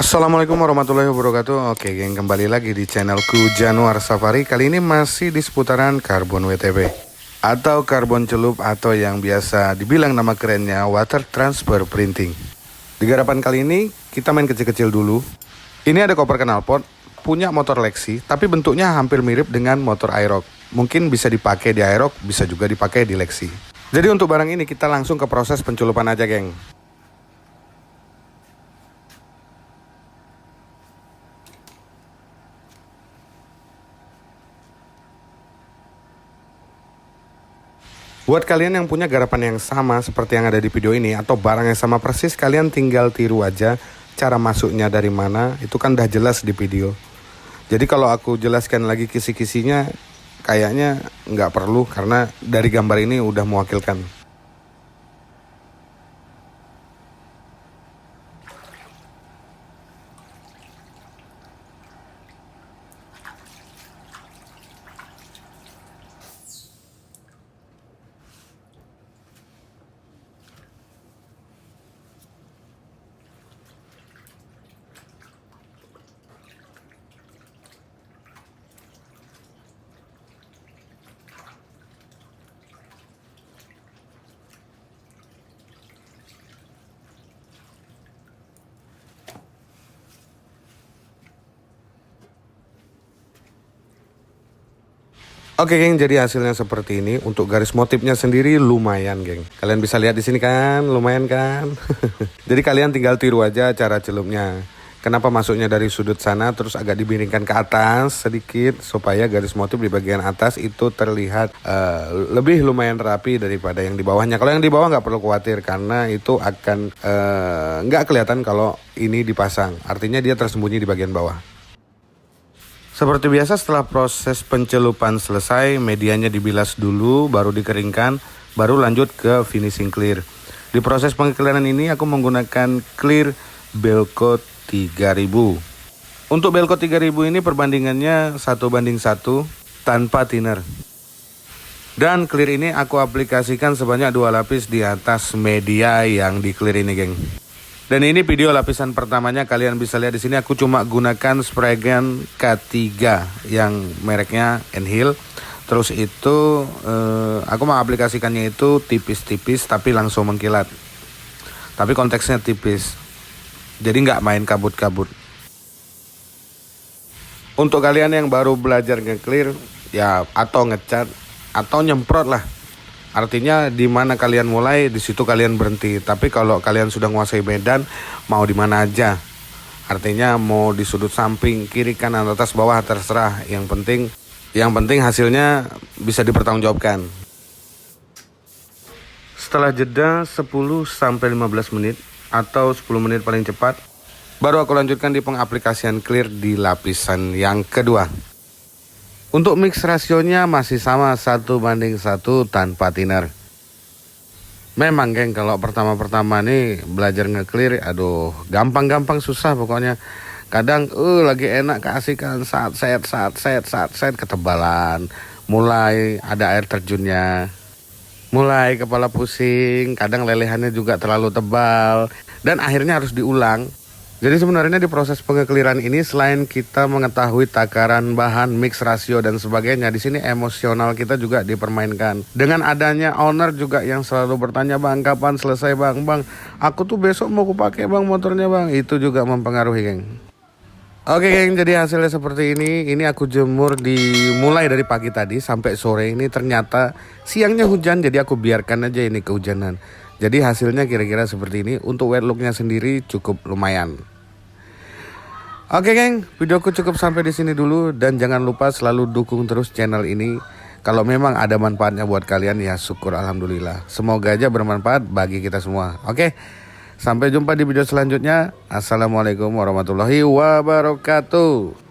Assalamualaikum warahmatullahi wabarakatuh. Oke geng, kembali lagi di channelku Januar Safari. Kali ini masih di seputaran karbon WTP atau karbon celup, atau yang biasa dibilang nama kerennya water transfer printing. Di garapan kali ini kita main kecil-kecil dulu. Ini ada koper knalpot punya motor Lexi, tapi bentuknya hampir mirip dengan motor Aerox. Mungkin bisa dipakai di Aerox, bisa juga dipakai di Lexi. Jadi untuk barang ini kita langsung ke proses penculupan aja geng. Buat kalian yang punya garapan yang sama seperti yang ada di video ini, atau barang yang sama persis, kalian tinggal tiru aja cara masuknya dari mana, itu kan udah jelas di video. Jadi kalau aku jelaskan lagi kisi-kisinya, kayaknya nggak perlu, karena dari gambar ini udah mewakilkan. Oke geng, jadi hasilnya seperti ini. Untuk garis motifnya sendiri lumayan geng. Kalian bisa lihat di sini kan, lumayan kan? Jadi kalian tinggal tiru aja cara celupnya. Kenapa masuknya dari sudut sana terus agak dibiringkan ke atas sedikit, supaya garis motif di bagian atas itu terlihat lebih lumayan rapi daripada yang di bawahnya. Kalau yang di bawah nggak perlu khawatir, karena itu akan nggak kelihatan kalau ini dipasang. Artinya dia tersembunyi di bagian bawah. Seperti biasa, setelah proses pencelupan selesai, medianya dibilas dulu, baru dikeringkan, baru lanjut ke finishing clear. Di proses pengekliran ini aku menggunakan clear Belco 3000. Untuk Belco 3000 ini perbandingannya 1:1 tanpa thinner. Dan clear ini aku aplikasikan sebanyak 2 lapis di atas media yang di clear ini geng. Dan ini video lapisan pertamanya, kalian bisa lihat di sini aku cuma gunakan spray gun K3 yang mereknya Enhil. Terus itu aku mengaplikasikannya itu tipis-tipis tapi langsung mengkilat. Tapi konteksnya tipis. Jadi nggak main kabut-kabut. Untuk kalian yang baru belajar nge-clear ya, atau ngecat atau nyemprot lah. Artinya di mana kalian mulai, di situ kalian berhenti. Tapi kalau kalian sudah menguasai medan, mau di mana aja. Artinya mau di sudut samping, kiri, kanan, atas, bawah, terserah. Yang penting hasilnya bisa dipertanggungjawabkan. Setelah jeda 10-15 menit atau 10 menit paling cepat, baru aku lanjutkan di pengaplikasian clear di lapisan yang kedua. Untuk mix rasionya masih sama 1:1 tanpa thinner. Memang geng, kalau pertama-pertama nih belajar nge-clear, aduh gampang-gampang susah pokoknya. Kadang lagi enak keasikan saat set ketebalan, mulai ada air terjunnya, mulai kepala pusing, kadang lelehannya juga terlalu tebal, dan akhirnya harus diulang. Jadi sebenarnya di proses pengekliran ini, selain kita mengetahui takaran bahan, mix rasio dan sebagainya, di sini emosional kita juga dipermainkan. Dengan adanya owner juga yang selalu bertanya, "Bang, kapan selesai, Bang? Bang, aku tuh besok mau pakai Bang motornya, Bang." Itu juga mempengaruhi, geng. Oke, geng, jadi hasilnya seperti ini. Ini aku jemur mulai dari pagi tadi sampai sore ini. Ternyata siangnya hujan, jadi aku biarkan aja ini kehujanan. Jadi hasilnya kira-kira seperti ini. Untuk wet looknya sendiri cukup lumayan. Oke geng, videoku cukup sampai di sini dulu, dan jangan lupa selalu dukung terus channel ini. Kalau memang ada manfaatnya buat kalian ya syukur alhamdulillah. Semoga aja bermanfaat bagi kita semua. Oke, sampai jumpa di video selanjutnya. Assalamualaikum warahmatullahi wabarakatuh.